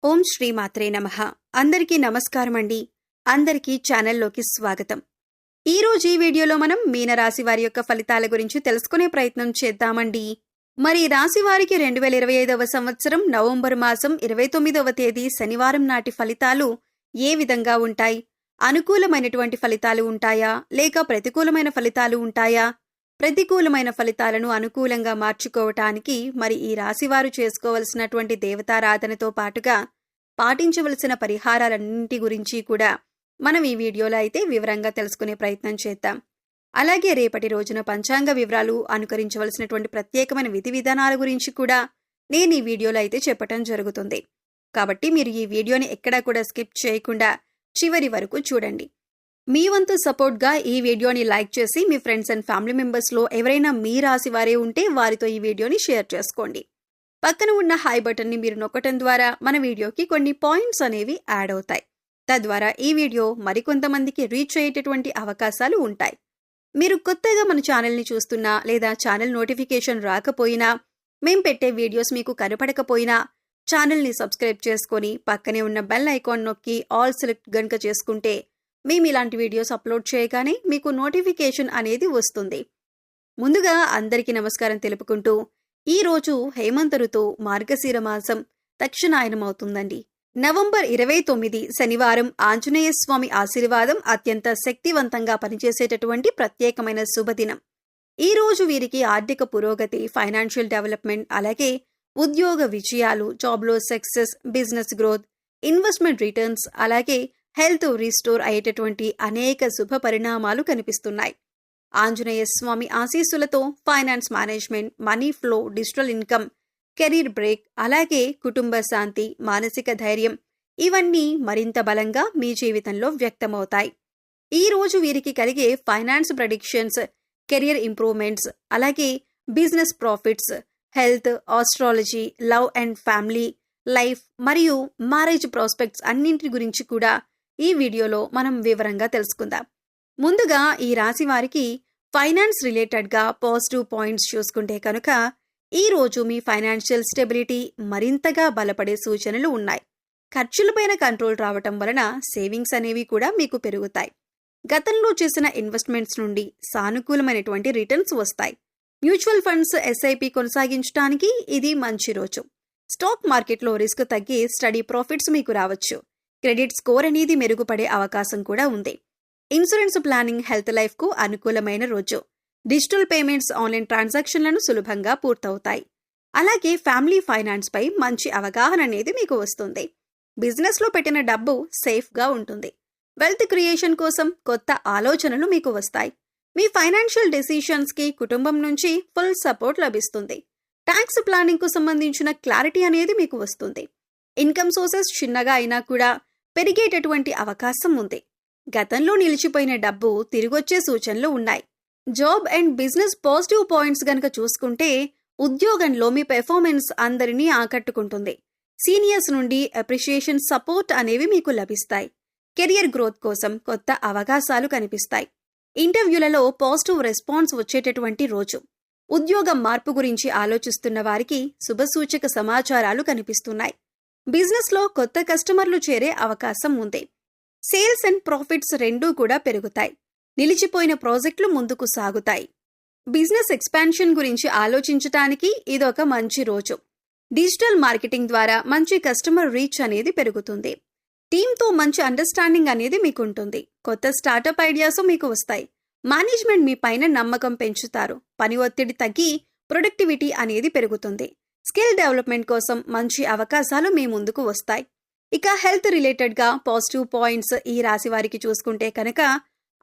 ఓం శ్రీ మాత్రే నమః. అందరికీ నమస్కారం అండి. అందరికీ ఛానల్లోకి స్వాగతం. ఈ రోజు ఈ వీడియోలో మనం మీనరాశి వారి యొక్క ఫలితాల గురించి తెలుసుకునే ప్రయత్నం చేద్దామండి. మరి రాశి వారికి 2025వ సంవత్సరం నవంబర్ మాసం 29వ తేదీ శనివారం నాటి ఫలితాలు ఏ విధంగా ఉంటాయి? అనుకూలమైనటువంటి ఫలితాలు ఉంటాయా లేక ప్రతికూలమైన ఫలితాలు ఉంటాయా? ప్రతికూలమైన ఫలితాలను అనుకూలంగా మార్చుకోవటానికి మరి ఈ రాశివారు చేసుకోవలసినటువంటి దేవతారాధనతో పాటుగా పాటించవలసిన పరిహారాలన్నింటి గురించి కూడా మనం ఈ వీడియోలో అయితే వివరంగా తెలుసుకునే ప్రయత్నం చేద్దాం. అలాగే రేపటి రోజున పంచాంగ వివరాలు, అనుకరించవలసినటువంటి ప్రత్యేకమైన విధి విధానాల గురించి కూడా నేను ఈ వీడియోలో అయితే చెప్పటం జరుగుతుంది. కాబట్టి మీరు ఈ వీడియోని ఎక్కడా కూడా స్కిప్ చేయకుండా చివరి వరకు చూడండి. మీ వంతు సపోర్ట్గా ఈ వీడియోని లైక్ చేసి మీ ఫ్రెండ్స్ అండ్ ఫ్యామిలీ మెంబర్స్లో ఎవరైనా మీ రాశి వారే ఉంటే వారితో ఈ వీడియోని షేర్ చేసుకోండి. పక్కన ఉన్న హై బటన్ని మీరు నొక్కటం ద్వారా మన వీడియోకి కొన్ని పాయింట్స్ అనేవి యాడ్ అవుతాయి. తద్వారా ఈ వీడియో మరికొంతమందికి రీచ్ అయ్యేటటువంటి అవకాశాలు ఉంటాయి. మీరు కొత్తగా మన ఛానల్ని చూస్తున్నా లేదా ఛానల్ నోటిఫికేషన్ రాకపోయినా, మేం పెట్టే వీడియోస్ మీకు కనపడకపోయినా ఛానల్ని సబ్స్క్రైబ్ చేసుకొని పక్కనే ఉన్న బెల్ ఐకాన్ నొక్కి ఆల్ సెలెక్ట్ గనుక చేసుకుంటే మేము ఇలాంటి వీడియోస్ అప్లోడ్ చేయగానే మీకు నోటిఫికేషన్ అనేది వస్తుంది. ముందుగా అందరికీ నమస్కారం తెలుపుకుంటూ ఈ రోజు హేమంత ఋతువు మార్గశిర మాసం దక్షిణాయనం అవుతుందండి. నవంబర్ 29 శనివారం ఆంజనేయ స్వామి ఆశీర్వాదం అత్యంత శక్తివంతంగా పనిచేసేటటువంటి ప్రత్యేకమైన శుభదినం. ఈ రోజు వీరికి ఆర్థిక పురోగతి, ఫైనాన్షియల్ డెవలప్మెంట్, అలాగే ఉద్యోగ విజయాలు, జాబ్లో success, business growth, investment returns, అలాగే హెల్త్ రీస్టోర్ అయ్యేటటువంటి అనేక శుభ పరిణామాలు కనిపిస్తున్నాయి. ఆంజనేయ స్వామి ఆశీస్సులతో finance management, money flow, digital income, career break, అలాగే కుటుంబ శాంతి, మానసిక ధైర్యం ఇవన్నీ మరింత బలంగా మీ జీవితంలో వ్యక్తమవుతాయి. ఈ రోజు వీరికి కలిగే ఫైనాన్స్ ప్రెడిక్షన్స్, కెరియర్ ఇంప్రూవ్మెంట్స్, అలాగే business profits, health, astrology, love and family, life మరియు మ్యారేజ్ ప్రాస్పెక్ట్స్ అన్నింటి గురించి కూడా ఈ వీడియోలో మనం వివరంగా తెలుసుకుందాం. ముందుగా ఈ రాశి వారికి ఫైనాన్స్ రిలేటెడ్గా పాజిటివ్ పాయింట్స్ చూసుకుంటే కనుక ఈ రోజు మీ ఫైనాన్షియల్ స్టెబిలిటీ మరింతగా బలపడే సూచనలు ఉన్నాయి. ఖర్చులపైన కంట్రోల్ రావటం వలన సేవింగ్స్ అనేవి కూడా మీకు పెరుగుతాయి. గతంలో చేసిన ఇన్వెస్ట్మెంట్స్ నుండి సానుకూలమైనటువంటి రిటర్న్స్ వస్తాయి. మ్యూచువల్ ఫండ్స్, ఎస్ఐపి కొనసాగించడానికి ఇది మంచి రోజు. స్టాక్ మార్కెట్లో రిస్క్ తగ్గి స్టడీ ప్రాఫిట్స్ మీకు రావచ్చు. క్రెడిట్ స్కోర్ అనేది మెరుగుపడే అవకాశం కూడా ఉంది. ఇన్సూరెన్స్ ప్లానింగ్, హెల్త్ లైఫ్కు అనుకూలమైన రోజు. డిజిటల్ పేమెంట్స్, ఆన్లైన్ ట్రాన్సాక్షన్లను సులభంగా పూర్తవుతాయి. అలాగే ఫ్యామిలీ ఫైనాన్స్ పై మంచి అవగాహన అనేది మీకు వస్తుంది. బిజినెస్లో పెట్టిన డబ్బు సేఫ్గా ఉంటుంది. వెల్త్ క్రియేషన్ కోసం కొత్త ఆలోచనలు మీకు వస్తాయి. మీ ఫైనాన్షియల్ డెసిషన్స్కి కుటుంబం నుంచి ఫుల్ సపోర్ట్ లభిస్తుంది. ట్యాక్స్ ప్లానింగ్కు సంబంధించిన క్లారిటీ అనేది మీకు వస్తుంది. ఇన్కమ్ సోర్సెస్ చిన్నగా అయినా కూడా పెరిగేటటువంటి అవకాశం ఉంది. గతంలో నిలిచిపోయిన డబ్బు తిరిగొచ్చే సూచనలు ఉన్నాయి. Job and business positive points గనక చూసుకుంటే ఉద్యోగంలో మీ పెర్ఫార్మెన్స్ అందరినీ ఆకట్టుకుంటుంది. సీనియర్స్ నుండి అప్రిషియేషన్, సపోర్ట్ అనేవి మీకు లభిస్తాయి. కెరియర్ గ్రోత్ కోసం కొత్త అవకాశాలు కనిపిస్తాయి. ఇంటర్వ్యూలలో పాజిటివ్ రెస్పాన్స్ వచ్చేటటువంటి రోజు. ఉద్యోగ మార్పు గురించి ఆలోచిస్తున్న వారికి శుభసూచక సమాచారాలు కనిపిస్తున్నాయి. బిజినెస్లో కొత్త కస్టమర్లు చేరే అవకాశం ఉంది. సేల్స్ అండ్ ప్రాఫిట్స్ రెండూ కూడా పెరుగుతాయి. నిలిచిపోయిన ప్రాజెక్టులు ముందుకు సాగుతాయి. బిజినెస్ ఎక్స్పాన్షన్ గురించి ఆలోచించటానికి ఇదొక మంచి రోజు. డిజిటల్ మార్కెటింగ్ ద్వారా మంచి కస్టమర్ రీచ్ అనేది పెరుగుతుంది. టీంతో మంచి అండర్స్టాండింగ్ అనేది మీకుంటుంది. కొత్త స్టార్టప్ ఐడియాస్ మీకు వస్తాయి. మేనేజ్మెంట్ మీ పైన నమ్మకం పెంచుతారు. పని ఒత్తిడి తగ్గి ప్రొడక్టివిటీ అనేది పెరుగుతుంది. స్కిల్ డెవలప్మెంట్ కోసం మంచి అవకాశాలు మీ ముందుకు వస్తాయి. ఇక హెల్త్ రిలేటెడ్గా పాజిటివ్ పాయింట్స్ ఈ రాశి వారికి చూసుకుంటే కనుక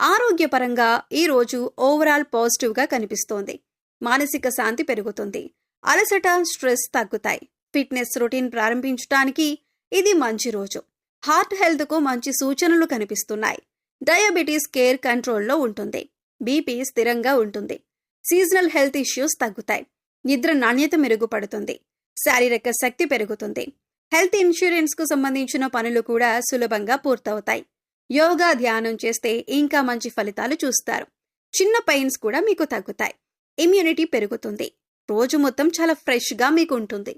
ఆరోగ్యపరంగా ఈ రోజు ఓవరాల్ పాజిటివ్గా కనిపిస్తోంది. మానసిక శాంతి పెరుగుతుంది. అలసట, స్ట్రెస్ తగ్గుతాయి. ఫిట్నెస్ రొటీన్ ప్రారంభించడానికి ఇది మంచి రోజు. హార్ట్ హెల్త్కు మంచి సూచనలు కనిపిస్తున్నాయి. డయాబెటీస్ కేర్ కంట్రోల్లో ఉంటుంది. బీపీ స్థిరంగా ఉంటుంది. సీజనల్ హెల్త్ ఇష్యూస్ తగ్గుతాయి. నిద్ర నాణ్యత మెరుగుపడుతుంది. శారీరక శక్తి పెరుగుతుంది. హెల్త్ ఇన్సూరెన్స్కు సంబంధించిన పనులు కూడా సులభంగా పూర్తవుతాయి. యోగా, ధ్యానం చేస్తే ఇంకా మంచి ఫలితాలు చూస్తారు. చిన్న పెయిన్స్ కూడా మీకు తగ్గుతాయి. ఇమ్యూనిటీ పెరుగుతుంది. రోజు మొత్తం చాలా ఫ్రెష్గా మీకు ఉంటుంది.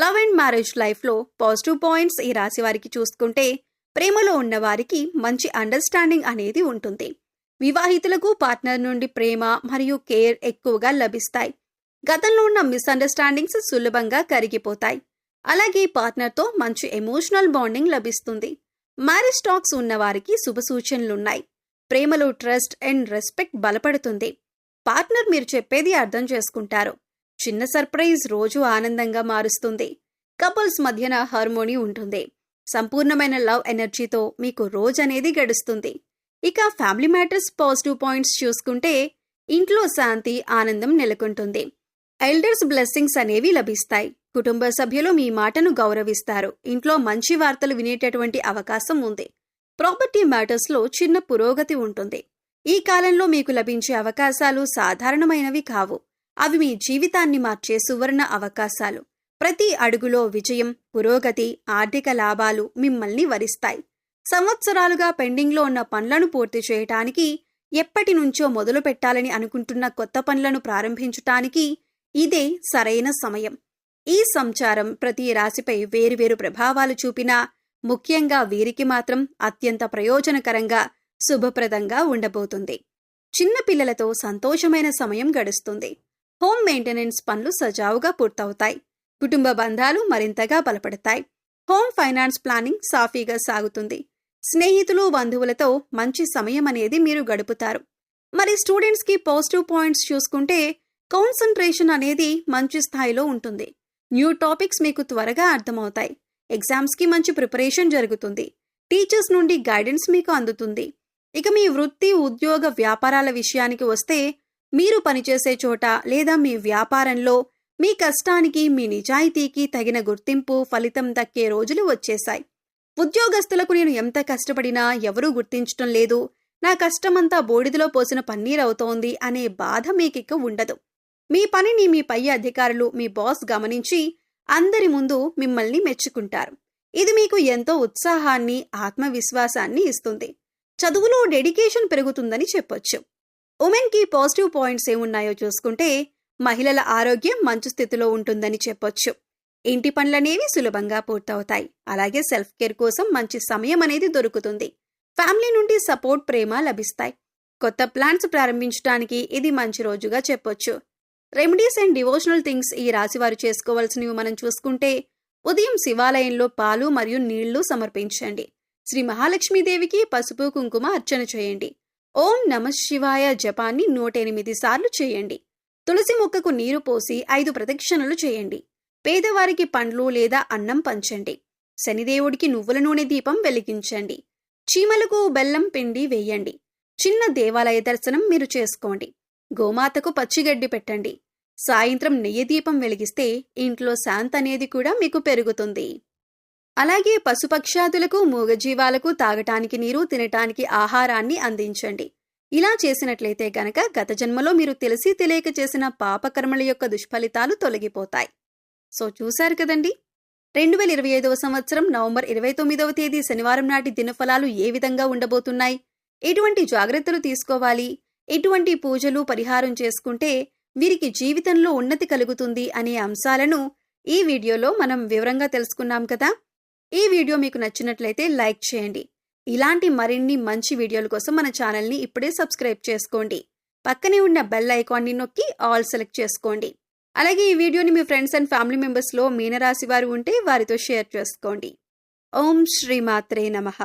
లవ్ అండ్ మ్యారేజ్ లైఫ్లో పాజిటివ్ పాయింట్స్ ఈ రాశి వారికి చూసుకుంటే ప్రేమలో ఉన్న వారికి మంచి అండర్స్టాండింగ్ అనేది ఉంటుంది. వివాహితులకు పార్ట్నర్ నుండి ప్రేమ మరియు కేర్ ఎక్కువగా లభిస్తాయి. గతంలో ఉన్న మిస్అండర్స్టాండింగ్స్ సులభంగా కరిగిపోతాయి. అలాగే పార్ట్నర్తో మంచి ఎమోషనల్ బాండింగ్ లభిస్తుంది. మ్యారేజ్ టాక్స్ ఉన్న వారికి శుభ సూచనలున్నాయి. ప్రేమలో ట్రస్ట్ అండ్ రెస్పెక్ట్ బలపడుతుంది. పార్ట్నర్ మీరు చెప్పేది అర్థం చేసుకుంటారు. చిన్న సర్ప్రైజ్ రోజు ఆనందంగా మారుస్తుంది. కపుల్స్ మధ్యన హార్మోనీ ఉంటుంది. సంపూర్ణమైన లవ్ ఎనర్జీతో మీకు రోజనేది గడుస్తుంది. ఇక ఫ్యామిలీ మ్యాటర్స్ పాజిటివ్ పాయింట్స్ చూసుకుంటే ఇంట్లో శాంతి ఆనందం నెలకొంటుంది. ఎల్డర్స్ బ్లెస్సింగ్స్ అనేవి లభిస్తాయి. కుటుంబ సభ్యులు మీ మాటను గౌరవిస్తారు. ఇంట్లో మంచి వార్తలు వినేటటువంటి అవకాశం ఉంది. ప్రాపర్టీ మ్యాటర్స్లో చిన్న పురోగతి ఉంటుంది. ఈ కాలంలో మీకు లభించే అవకాశాలు సాధారణమైనవి కావు. అవి మీ జీవితాన్ని మార్చే సువర్ణ అవకాశాలు. ప్రతి అడుగులో విజయం, పురోగతి, ఆర్థిక లాభాలు మిమ్మల్ని వరిస్తాయి. సంవత్సరాలుగా పెండింగ్లో ఉన్న పనులను పూర్తి చేయటానికి, ఎప్పటి నుంచో మొదలు పెట్టాలని అనుకుంటున్న కొత్త పనులను ప్రారంభించటానికి ఇదే సరైన సమయం. ఈ సంచారం ప్రతి రాశిపై వేరువేరు ప్రభావాలు చూపినా ముఖ్యంగా వీరికి మాత్రం అత్యంత ప్రయోజనకరంగా, శుభప్రదంగా ఉండబోతుంది. చిన్న పిల్లలతో సంతోషమైన సమయం గడుస్తుంది. హోమ్ మెయింటెనెన్స్ పనులు సజావుగా పూర్తవుతాయి. కుటుంబ బంధాలు మరింతగా బలపడతాయి. హోమ్ ఫైనాన్స్ ప్లానింగ్ సాఫీగా సాగుతుంది. స్నేహితులు, బంధువులతో మంచి సమయం అనేది మీరు గడుపుతారు. మరి స్టూడెంట్స్కి పాజిటివ్ పాయింట్స్ చూసుకుంటే కాన్సంట్రేషన్ అనేది మంచి స్థాయిలో ఉంటుంది. న్యూ టాపిక్స్ మీకు త్వరగా అర్థమవుతాయి. ఎగ్జామ్స్కి మంచి ప్రిపరేషన్ జరుగుతుంది. టీచర్స్ నుండి గైడెన్స్ మీకు అందుతుంది. ఇక మీ వృత్తి, ఉద్యోగ, వ్యాపారాల విషయానికి వస్తే మీరు పనిచేసే చోట లేదా మీ వ్యాపారంలో మీ కష్టానికి, మీ నిజాయితీకి తగిన గుర్తింపు, ఫలితం దక్కే రోజులు వచ్చేశాయి. ఉద్యోగస్తులకు నేను ఎంత కష్టపడినా ఎవరూ గుర్తించటం లేదు, నా కష్టమంతా బూడిదలో పోసిన పన్నీరవుతోంది అనే బాధ మీకిక ఉండదు. మీ పనిని మీ పై అధికారులు, మీ బాస్ గమనించి అందరి ముందు మిమ్మల్ని మెచ్చుకుంటారు. ఇది మీకు ఎంతో ఉత్సాహాన్ని, ఆత్మవిశ్వాసాన్ని ఇస్తుంది. చదువులో డెడికేషన్ పెరుగుతుందని చెప్పొచ్చు. ఉమెన్కి పాజిటివ్ పాయింట్స్ ఏమున్నాయో చూసుకుంటే మహిళల ఆరోగ్యం మంచి స్థితిలో ఉంటుందని చెప్పొచ్చు. ఇంటి పనులనేవి సులభంగా పూర్తవుతాయి. అలాగే సెల్ఫ్ కేర్ కోసం మంచి సమయం అనేది దొరుకుతుంది. ఫ్యామిలీ నుండి సపోర్ట్, ప్రేమ లభిస్తాయి. కొత్త ప్లాన్స్ ప్రారంభించడానికి ఇది మంచి రోజుగా చెప్పొచ్చు. రెమెడీస్ అండ్ డివోషనల్ థింగ్స్ ఈ రాశివారు చేసుకోవాల్సినవి మనం చూసుకుంటే ఉదయం శివాలయంలో పాలు మరియు నీళ్లు సమర్పించండి. శ్రీ మహాలక్ష్మీదేవికి పసుపు, కుంకుమ అర్చన చేయండి. ఓం నమః శివాయ జపాన్ని 108 సార్లు చేయండి. తులసి మొక్కకు నీరు పోసి 5 ప్రదక్షిణలు చేయండి. పేదవారికి పండ్లు లేదా అన్నం పంచండి. శనిదేవుడికి నువ్వుల నూనె దీపం వెలిగించండి. చీమలకు బెల్లం పిండి వేయండి. చిన్న దేవాలయ దర్శనం మీరు చేసుకోండి. గోమాతకు పచ్చిగడ్డి పెట్టండి. సాయంత్రం నెయ్యి దీపం వెలిగిస్తే ఇంట్లో శాంతి అనేది కూడా మీకు పెరుగుతుంది. అలాగే పశుపక్షాదులకు, మూగజీవాలకు తాగటానికి నీరు, తినటానికి ఆహారాన్ని అందించండి. ఇలా చేసినట్లయితే గనక గత జన్మలో మీరు తెలిసి తెలియక చేసిన పాపకర్మల యొక్క దుష్ఫలితాలు తొలగిపోతాయి. సో చూశారు కదండి, 2025వ సంవత్సరం నవంబర్ 29వ తేదీ శనివారం నాటి దినఫలాలు ఏ విధంగా ఉండబోతున్నాయి, ఎటువంటి జాగ్రత్తలు తీసుకోవాలి, ఎటువంటి పూజలు, పరిహారం చేసుకుంటే వీరికి జీవితంలో ఉన్నతి కలుగుతుంది అనే అంశాలను ఈ వీడియోలో మనం వివరంగా తెలుసుకున్నాం కదా. ఈ వీడియో మీకు నచ్చినట్లయితే లైక్ చేయండి. ఇలాంటి మరిన్ని మంచి వీడియోల కోసం మన ఛానల్ని ఇప్పుడే సబ్స్క్రైబ్ చేసుకోండి. పక్కనే ఉన్న బెల్ ఐకాన్ని నొక్కి ఆల్ సెలెక్ట్ చేసుకోండి. అలాగే ఈ వీడియోని మీ ఫ్రెండ్స్ అండ్ ఫ్యామిలీ మెంబర్స్లో మీనరాశి వారు ఉంటే వారితో షేర్ చేసుకోండి. ఓం శ్రీమాత్రే నమః.